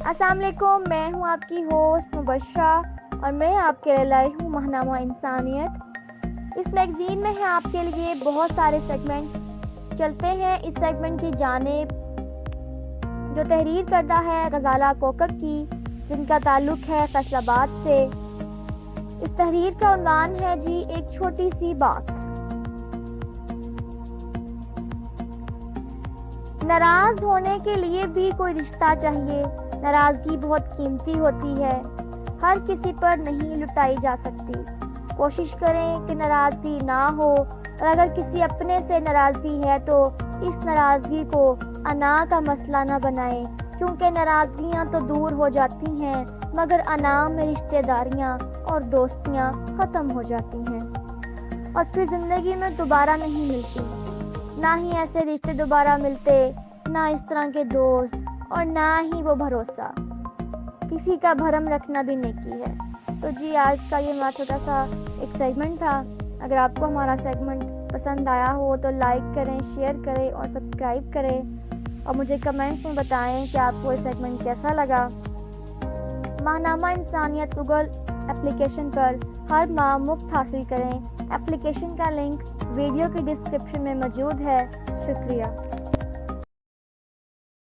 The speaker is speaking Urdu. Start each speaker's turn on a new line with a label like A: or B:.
A: السلام علیکم، میں ہوں آپ کی ہوسٹ مبشرہ اور میں آپ کے لیے لائی ہوں ماہنامہ انسانیت۔ اس میگزین میں ہے آپ کے لیے بہت سارے سیگمنٹس چلتے ہیں اس سیگمنٹ کی جانب جو تحریر کردہ ہے غزالہ کوکب کی، جن کا تعلق ہے فیصل آباد سے۔ اس تحریر کا عنوان ہے ایک چھوٹی سی بات۔ ناراض ہونے کے لیے بھی کوئی رشتہ چاہیے۔ ناراضگی بہت قیمتی ہوتی ہے، ہر کسی پر نہیں لٹائی جا سکتی۔ کوشش کریں کہ ناراضگی نہ ہو، اور اگر کسی اپنے سے ناراضگی ہے تو اس ناراضگی کو انا کا مسئلہ نہ بنائیں، کیونکہ ناراضگیاں تو دور ہو جاتی ہیں مگر انا میں رشتہ داریاں اور دوستیاں ختم ہو جاتی ہیں اور پھر زندگی میں دوبارہ نہیں ملتی۔ نہ ہی ایسے رشتے دوبارہ ملتے، نہ اس طرح کے دوست، اور نہ ہی وہ بھروسہ۔ کسی کا بھرم رکھنا بھی نیکی ہے۔ تو آج کا یہ ہمارا چھوٹا سا ایک سیگمنٹ تھا۔ اگر آپ کو ہمارا سیگمنٹ پسند آیا ہو تو لائک کریں، شیئر کریں اور سبسکرائب کریں، اور مجھے کمنٹ میں بتائیں کہ آپ کو یہ سیگمنٹ کیسا لگا۔ ماہنامہ انسانیت گوگل اپلیکیشن پر ہر ماہ مفت حاصل کریں۔ اپلیکیشن کا لنک ویڈیو کی ڈسکرپشن میں موجود ہے۔ شکریہ۔